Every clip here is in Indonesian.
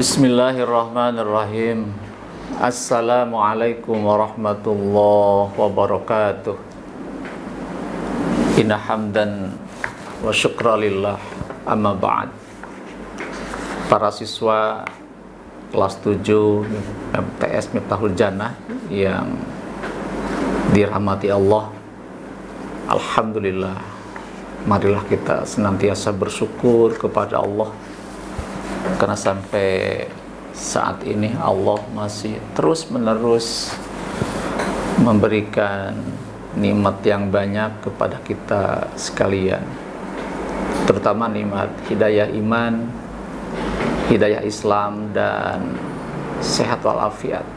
Bismillahirrahmanirrahim. Assalamualaikum warahmatullahi wabarakatuh. Inna hamdan wa syukralillah, amma ba'd. Para siswa kelas 7 MTS Miftahul Jannah yang dirahmati Allah, alhamdulillah, marilah kita senantiasa bersyukur kepada Allah karena sampai saat ini Allah masih terus-menerus memberikan nikmat yang banyak kepada kita sekalian, terutama nikmat hidayah iman, hidayah Islam, dan sehat walafiat,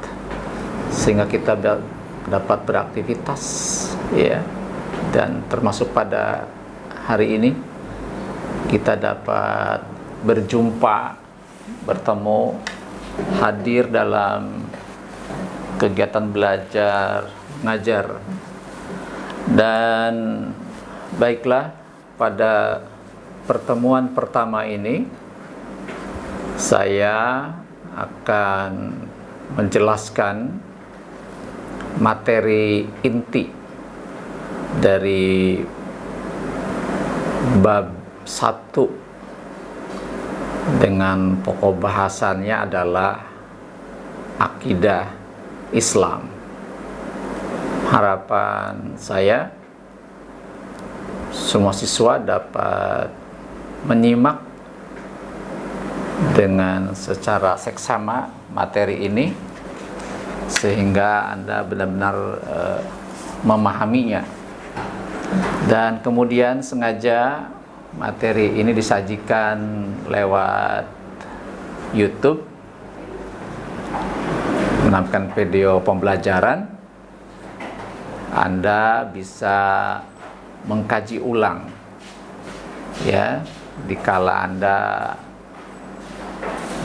sehingga kita dapat beraktivitas, ya. Dan termasuk pada hari ini kita dapat bertemu, hadir dalam kegiatan belajar ngajar. Dan baiklah, pada pertemuan pertama ini saya akan menjelaskan materi inti dari bab 1 dengan pokok bahasannya adalah akidah Islam. Harapan saya semua siswa dapat menyimak dengan secara seksama materi ini sehingga Anda benar-benar memahaminya. Dan kemudian sengaja materi ini disajikan lewat YouTube, menampilkan video pembelajaran. Anda bisa mengkaji ulang, ya, dikala Anda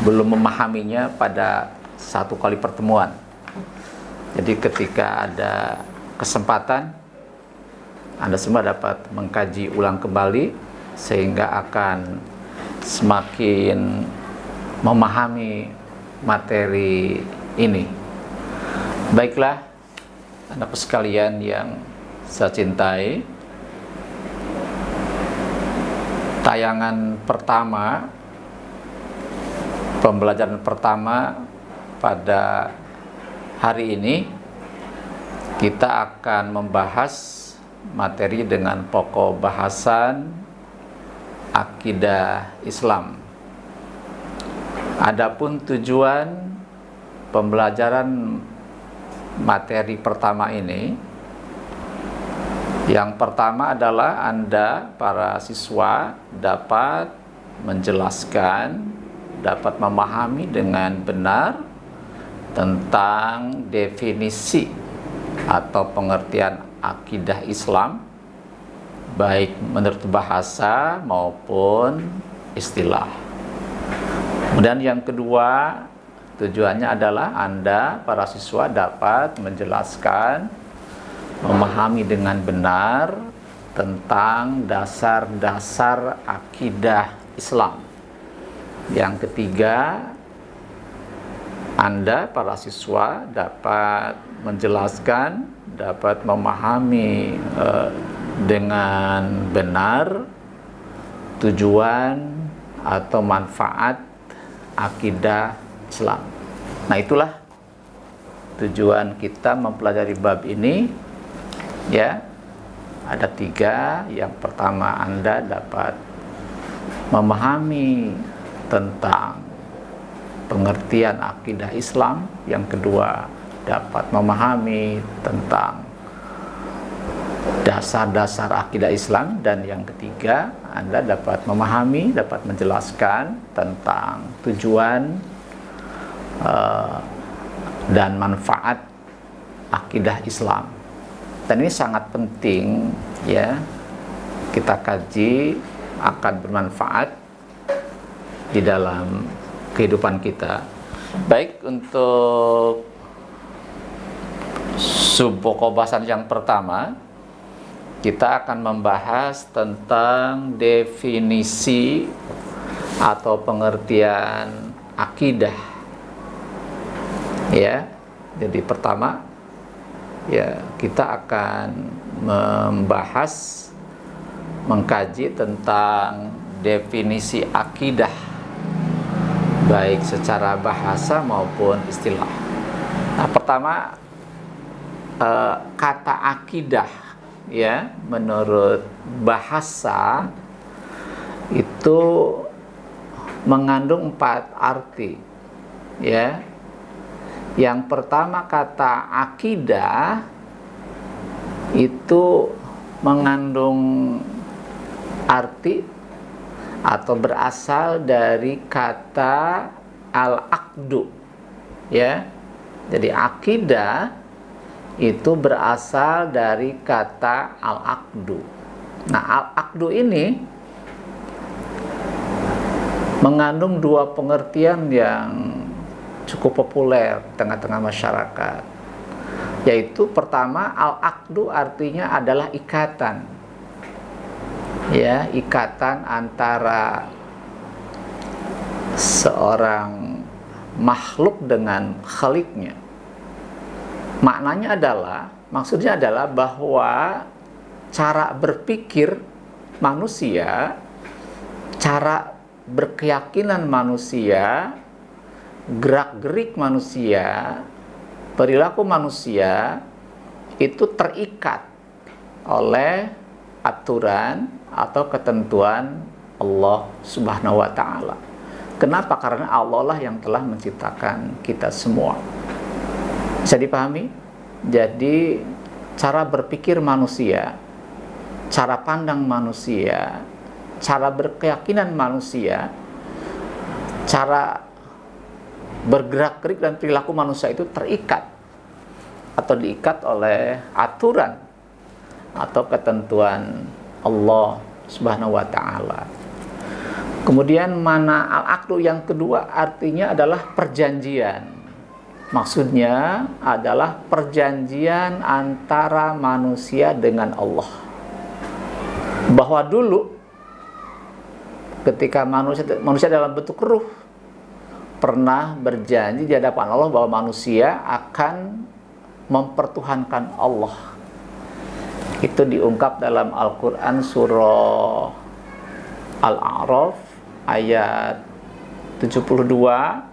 belum memahaminya pada satu kali pertemuan. Jadi ketika ada kesempatan, Anda semua dapat mengkaji ulang kembali sehingga akan semakin memahami materi ini. Baiklah, anak sekalian yang saya cintai, tayangan pertama, pembelajaran pertama pada hari ini, kita akan membahas materi dengan pokok bahasan akidah Islam. Adapun tujuan pembelajaran materi pertama ini, yang pertama adalah Anda, para siswa, dapat menjelaskan, dapat memahami dengan benar tentang definisi atau pengertian akidah Islam, baik menurut bahasa maupun istilah. Kemudian yang kedua, tujuannya adalah Anda, para siswa, dapat menjelaskan, memahami dengan benar tentang dasar-dasar akidah Islam. Yang ketiga, Anda, para siswa, dapat menjelaskan, dapat memahami dengan benar tujuan atau manfaat akidah Islam. Nah, itulah tujuan kita mempelajari bab ini, ya. Ada 3. Yang pertama, Anda dapat memahami tentang pengertian akidah Islam. Yang kedua, dapat memahami tentang dasar-dasar akidah Islam. Dan yang ketiga, Anda dapat memahami, dapat menjelaskan tentang tujuan dan manfaat akidah Islam. Dan ini sangat penting, ya, kita kaji, akan bermanfaat di dalam kehidupan kita. Baik, untuk sub pokok bahasan yang pertama, kita akan membahas tentang definisi atau pengertian akidah. Ya. Jadi pertama ya kita akan mengkaji tentang definisi akidah baik secara bahasa maupun istilah. Nah, pertama kata akidah ya menurut bahasa itu mengandung 4 arti ya. Yang pertama, kata akidah itu mengandung arti atau berasal dari kata al-aqdu ya. Jadi akidah itu berasal dari kata al-aqdu. Nah, al-aqdu ini mengandung 2 pengertian yang cukup populer tengah-tengah masyarakat. Yaitu pertama, al-aqdu artinya adalah ikatan. Ya, ikatan antara seorang makhluk dengan khaliknya. Maksudnya adalah bahwa cara berpikir manusia, cara berkeyakinan manusia, gerak-gerik manusia, perilaku manusia itu terikat oleh aturan atau ketentuan Allah Subhanahu wa ta'ala. Kenapa? Karena Allah lah yang telah menciptakan kita semua. Bisa dipahami? Jadi cara berpikir manusia, cara pandang manusia, cara berkeyakinan manusia, cara bergerak-gerik dan perilaku manusia itu terikat atau diikat oleh aturan atau ketentuan Allah Subhanahu wa ta'ala. Kemudian mana al-aqdu yang kedua artinya adalah perjanjian. Maksudnya adalah perjanjian antara manusia dengan Allah. Bahwa dulu ketika manusia dalam bentuk ruh pernah berjanji di hadapan Allah bahwa manusia akan mempertuhankan Allah. Itu diungkap dalam Al-Quran surah Al-A'raf ayat 72.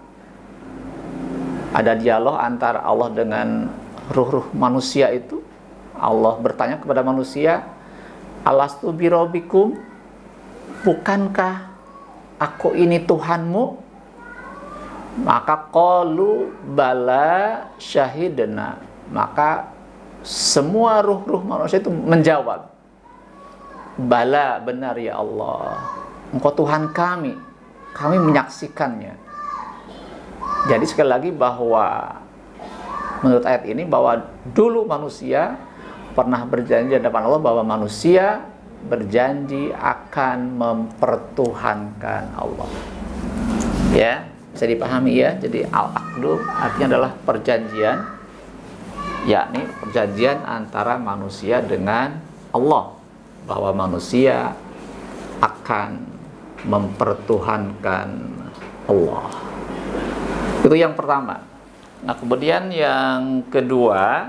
Ada dialog antara Allah dengan ruh-ruh manusia itu. Allah bertanya kepada manusia, alastu birabbikum, bukankah aku ini Tuhanmu? Maka qalu bala syahidna. Maka semua ruh-ruh manusia itu menjawab, bala, benar ya Allah, Engkau Tuhan kami menyaksikannya. Jadi sekali lagi bahwa menurut ayat ini bahwa dulu manusia pernah berjanji di hadapan Allah bahwa manusia berjanji akan mempertuhankan Allah. Ya, bisa dipahami ya. Jadi al-aqdu artinya adalah perjanjian, yakni perjanjian antara manusia dengan Allah, bahwa manusia akan mempertuhankan Allah. Itu yang pertama. Nah, kemudian yang kedua,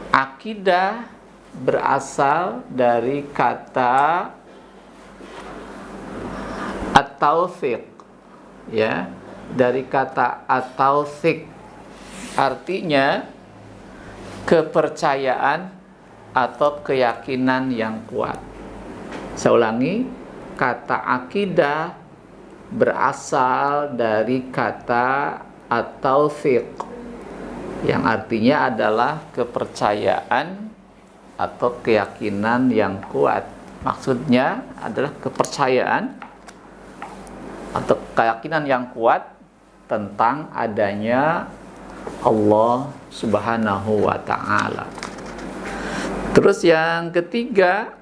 akidah berasal dari kata at-taufiq, ya, dari kata at-taufiq, artinya kepercayaan atau keyakinan yang kuat. Saya ulangi, kata akidah berasal dari kata at-taufiq, yang artinya adalah kepercayaan atau keyakinan yang kuat. Maksudnya adalah kepercayaan atau keyakinan yang kuat tentang adanya Allah Subhanahu wa ta'ala. Terus yang ketiga,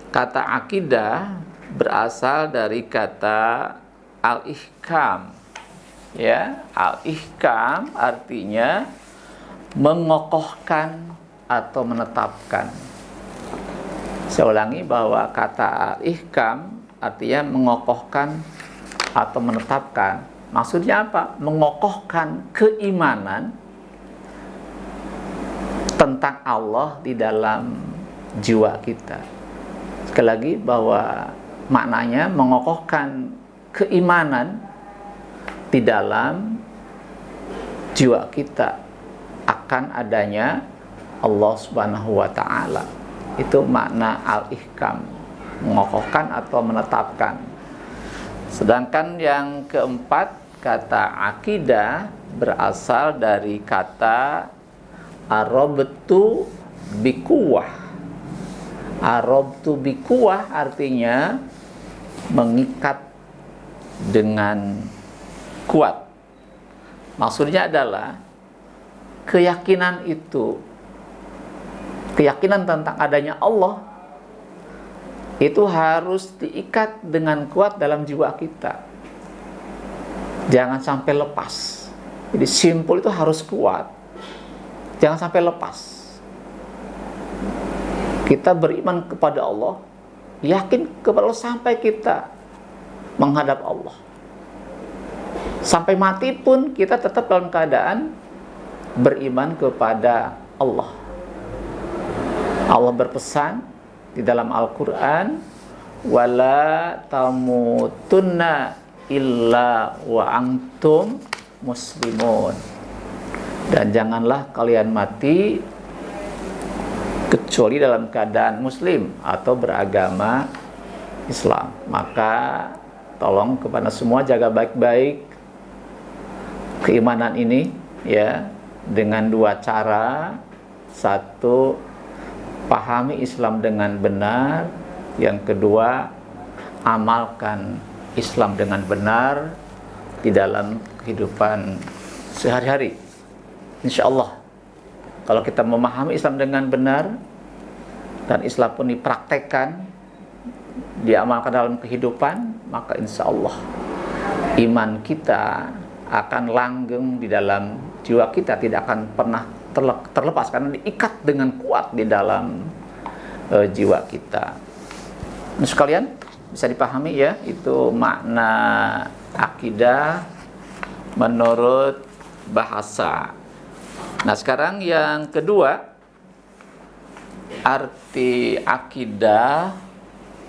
kata akidah berasal dari kata al-ihkam. Ya, al-ihkam artinya mengokohkan atau menetapkan. Saya ulangi bahwa kata al-ihkam artinya mengokohkan atau menetapkan. Maksudnya apa? Mengokohkan keimanan tentang Allah di dalam jiwa kita. Sekali lagi, bahwa maknanya mengokohkan keimanan di dalam jiwa kita akan adanya Allah Subhanahu wa ta'ala. Itu makna al-ihkam, mengokohkan atau menetapkan. Sedangkan yang keempat, kata akidah berasal dari kata arabtu bikuwah. Arabtu bikuwah artinya mengikat dengan kuat. Maksudnya adalah keyakinan itu, keyakinan tentang adanya Allah itu harus diikat dengan kuat dalam jiwa kita. Jangan sampai lepas. Jadi simpul itu harus kuat. Jangan sampai lepas. Kita beriman kepada Allah, yakin kepada Allah sampai kita menghadap Allah. Sampai mati pun kita tetap dalam keadaan beriman kepada Allah. Allah berpesan di dalam Al-Quran, wala tamutunna illa wa antum muslimun. Dan janganlah kalian mati kecuali dalam keadaan muslim atau beragama Islam. Maka tolong kepada semua jaga baik-baik keimanan ini ya, dengan dua cara. Satu, pahami Islam dengan benar. Yang kedua, amalkan Islam dengan benar di dalam kehidupan sehari-hari. Insya Allah, kalau kita memahami Islam dengan benar dan Islam pun dipraktekkan, diamalkan dalam kehidupan, maka insya Allah iman kita akan langgeng di dalam jiwa kita, tidak akan pernah terlepas karena diikat dengan kuat di dalam jiwa kita. Nah, sekalian bisa dipahami ya, itu makna akidah menurut bahasa. Nah, sekarang yang kedua, arti akidah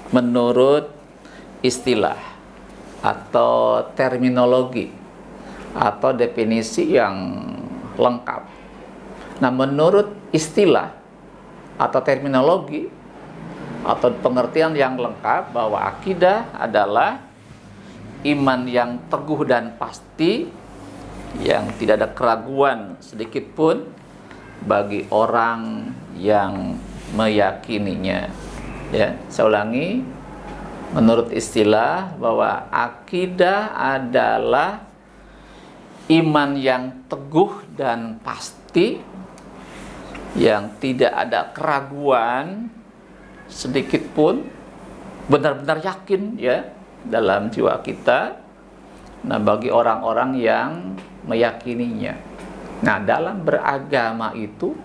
menurut istilah atau terminologi atau definisi yang lengkap. Nah, menurut istilah atau terminologi atau pengertian yang lengkap, bahwa akidah adalah iman yang teguh dan pasti, yang tidak ada keraguan sedikit pun bagi orang yang meyakininya. Ya, saya ulangi, menurut istilah bahwa akidah adalah iman yang teguh dan pasti, yang tidak ada keraguan sedikit pun, benar-benar yakin ya dalam jiwa kita. Nah, bagi orang-orang yang meyakininya. Nah, dalam beragama itu,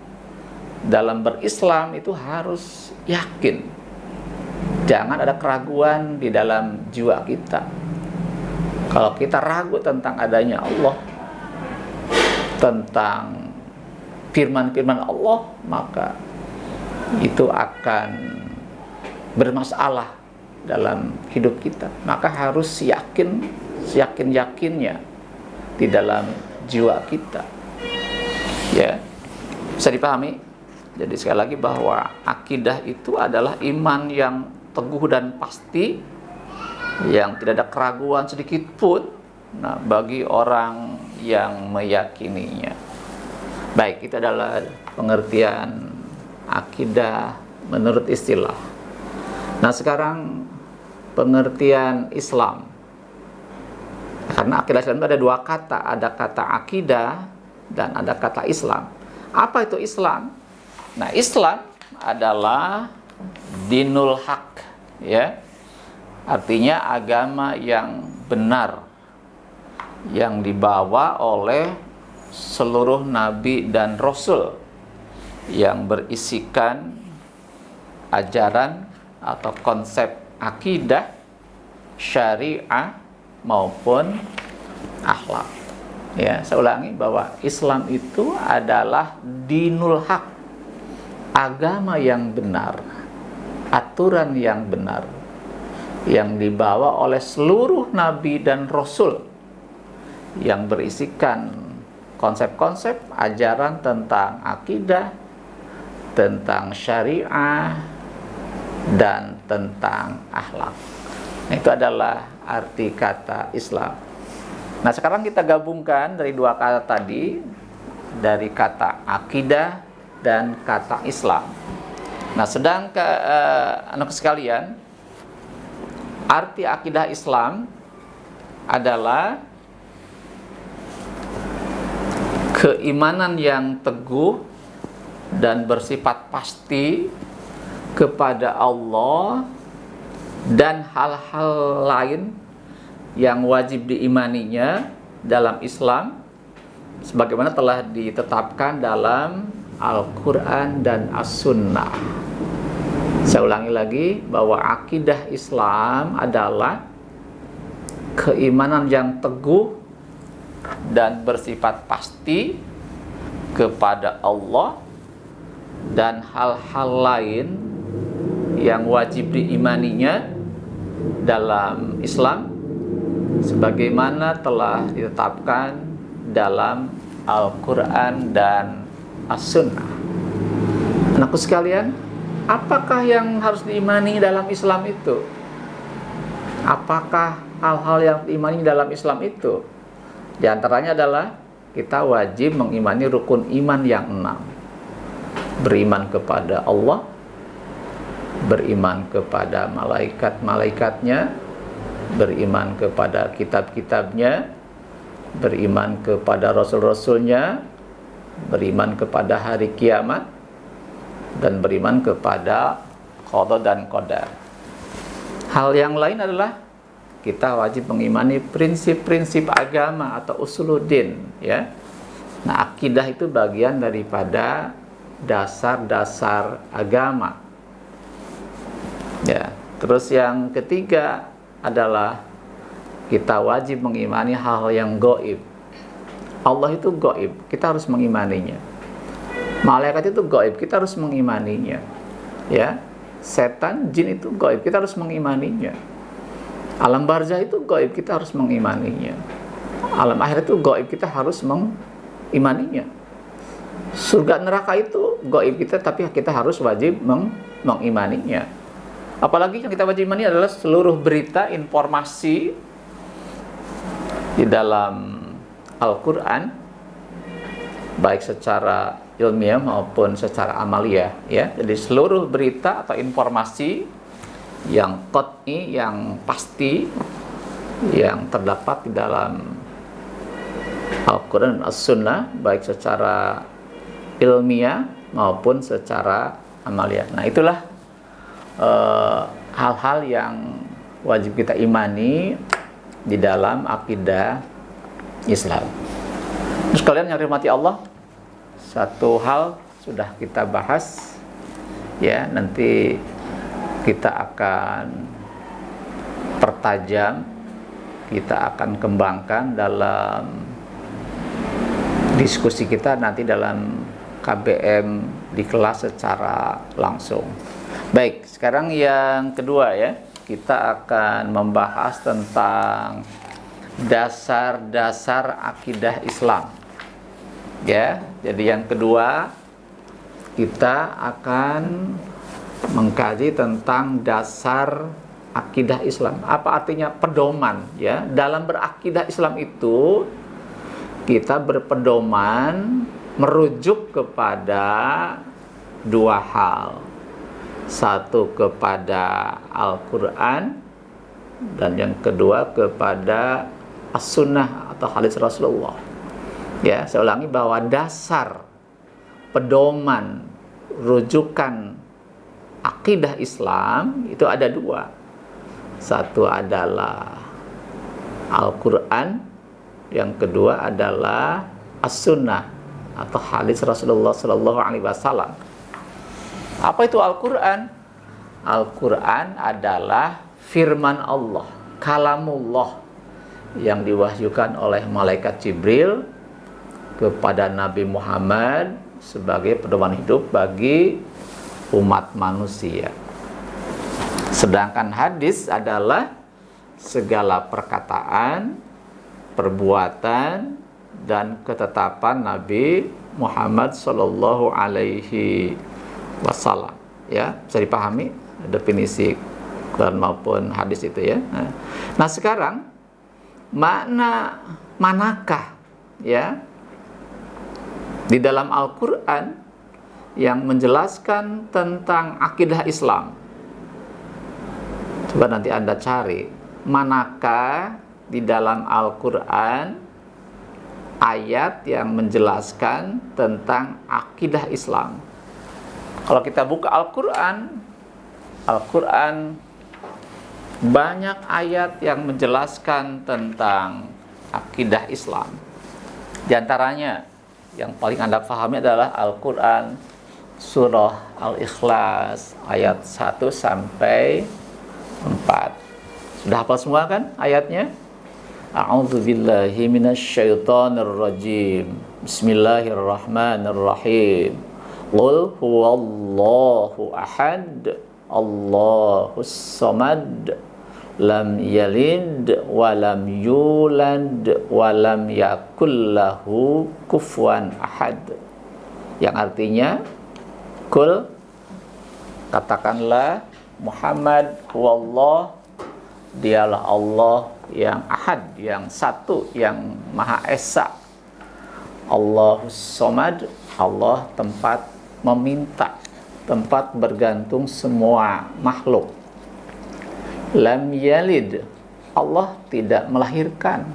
dalam berislam itu harus yakin. Jangan ada keraguan di dalam jiwa kita. Kalau kita ragu tentang adanya Allah, tentang firman-firman Allah, maka itu akan bermasalah dalam hidup kita. Maka harus yakin, yakin-yakinnya di dalam jiwa kita. Ya, bisa dipahami? Jadi sekali lagi, bahwa akidah itu adalah iman yang teguh dan pasti, yang tidak ada keraguan sedikit pun, nah, bagi orang yang meyakininya. Baik, itu adalah pengertian akidah menurut istilah. Nah, sekarang pengertian Islam. Karena akidah Islam itu ada dua kata, ada kata akidah dan ada kata Islam. Apa itu Islam? Nah, Islam adalah dinul haq, ya. Artinya agama yang benar, yang dibawa oleh seluruh nabi dan rasul, yang berisikan ajaran atau konsep akidah, syariah, maupun akhlak. Ya, saya ulangi bahwa Islam itu adalah dinul haq, agama yang benar, aturan yang benar, yang dibawa oleh seluruh nabi dan rasul, yang berisikan konsep-konsep ajaran tentang akidah, tentang syariah, dan tentang akhlak. Itu adalah arti kata Islam. Nah, sekarang kita gabungkan dari dua kata tadi, dari kata akidah dan kata Islam. Nah, anak sekalian, arti akidah Islam adalah keimanan yang teguh dan bersifat pasti kepada Allah dan hal-hal lain yang wajib diimaninya dalam Islam sebagaimana telah ditetapkan dalam Al-Quran dan As-Sunnah. Saya ulangi lagi bahwa akidah Islam adalah keimanan yang teguh dan bersifat pasti kepada Allah dan hal-hal lain yang wajib diimaninya dalam Islam sebagaimana telah ditetapkan dalam Al-Quran dan As-Sunnah. Anakku sekalian, apakah yang harus diimani dalam Islam itu? Apakah hal-hal yang diimani dalam Islam itu? Di antaranya adalah kita wajib mengimani rukun iman yang 6. Beriman kepada Allah, beriman kepada malaikat-malaikatnya, beriman kepada kitab-kitabnya, beriman kepada rasul-rasulnya, beriman kepada hari kiamat, dan beriman kepada qada dan qadar. Hal yang lain adalah kita wajib mengimani prinsip-prinsip agama atau usuluddin, ya. Nah, akidah itu bagian daripada dasar-dasar agama. Ya, terus yang ketiga adalah kita wajib mengimani hal yang gaib. Allah itu gaib, kita harus mengimaninya. Malaikat itu gaib, kita harus mengimaninya. Ya, setan, jin itu gaib, kita harus mengimaninya. Alam barzah itu gaib, kita harus mengimaninya. Alam akhir itu gaib, kita harus mengimaninya. Surga neraka itu gaib kita, tapi kita harus wajib mengimaninya. Apalagi yang kita wajib imani adalah seluruh berita, informasi di dalam Al-Quran, baik secara ilmiah maupun secara amaliyah, ya. Jadi seluruh berita atau informasi yang qat'i, yang pasti, yang terdapat di dalam Al-Quran dan As-Sunnah, baik secara ilmiah maupun secara amaliyah. Nah, itulah hal-hal yang wajib kita imani di dalam akidah Islam. Terus kalian yang dirahmati Allah, satu hal sudah kita bahas, ya, nanti kita akan pertajam, kita akan kembangkan dalam diskusi kita nanti dalam KBM di kelas secara langsung. Baik, sekarang yang kedua, ya, kita akan membahas tentang dasar-dasar akidah Islam. Ya, jadi yang kedua kita akan mengkaji tentang dasar akidah Islam. Apa artinya pedoman, ya? Dalam berakidah Islam itu kita berpedoman merujuk kepada dua hal. Satu kepada Al-Quran dan yang kedua kepada As-Sunnah atau hadis Rasulullah. Ya, saya ulangi bahwa dasar pedoman rujukan akidah Islam itu ada dua. Satu adalah Al-Quran, yang kedua adalah As-Sunnah atau hadis Rasulullah Sallallahu Alaihi Wasallam. Apa itu Al-Quran? Al-Quran adalah firman Allah, kalamullah, yang diwahyukan oleh malaikat Jibril kepada Nabi Muhammad sebagai pedoman hidup bagi umat manusia. Sedangkan hadis adalah segala perkataan, perbuatan, dan ketetapan Nabi Muhammad Sallallahu Alaihi Wasallam. Ya, bisa dipahami definisi Quran maupun hadis itu ya. Nah sekarang manakah ya di dalam Al-Quran yang menjelaskan tentang akidah Islam? Coba nanti Anda cari, manakah di dalam Al-Quran ayat yang menjelaskan tentang akidah Islam? Kalau kita buka Al-Quran banyak ayat yang menjelaskan tentang akidah Islam. Di antaranya yang paling Anda pahami adalah Al-Quran surah Al-Ikhlas ayat 1 sampai 4. Sudah hafal semua kan ayatnya? A'udzubillahi minasyaitonirrajim. Bismillahirrahmanirrahim. Qul huwallahu ahad, Allahus samad, lam yalid wa lam yulad wa lam yakul lahu kufuwan ahad. Yang artinya, Qul, katakanlah, Muhammad huwallah, dialah Allah yang ahad, yang satu, yang maha esa. Allahus samad, Allah tempat meminta, tempat bergantung semua makhluk. Lam yalid, Allah tidak melahirkan,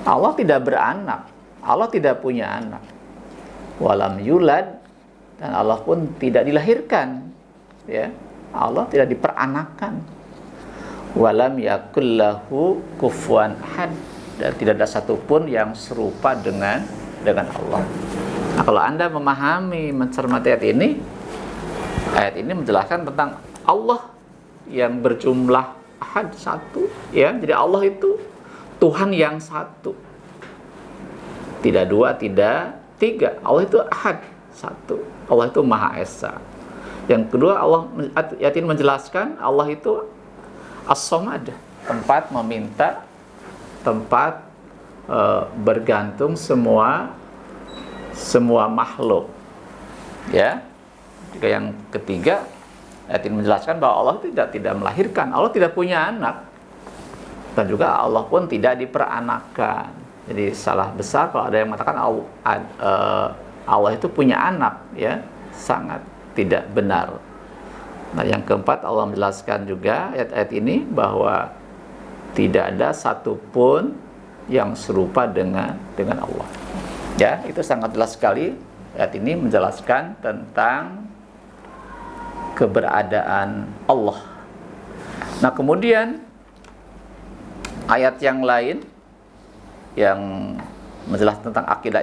Allah tidak beranak, Allah tidak punya anak. Walam yulad, dan Allah pun tidak dilahirkan, ya, Allah tidak diperanakan. Walam yakullahu kufuwan ahad, dan tidak ada satupun yang serupa dengan Allah. Nah, kalau Anda memahami, mencermati ayat ini menjelaskan tentang Allah yang berjumlah ahad, satu, ya. Jadi Allah itu Tuhan yang satu, tidak dua, tidak tiga. Allah itu ahad, satu. Allah itu maha esa. Yang kedua, ayat ini menjelaskan Allah itu as-samad, tempat meminta, tempat bergantung semua makhluk, ya. Juga yang ketiga, ayat ini menjelaskan bahwa Allah tidak melahirkan, Allah tidak punya anak, dan juga Allah pun tidak diperanakan. Jadi salah besar kalau ada yang mengatakan Allah itu punya anak, ya, sangat tidak benar. Nah, yang keempat, Allah menjelaskan juga ayat-ayat ini bahwa tidak ada satupun yang serupa dengan Allah. Ya, itu sangat jelas sekali. Ayat ini menjelaskan tentang keberadaan Allah. Nah, kemudian ayat yang lain yang menjelaskan tentang akidah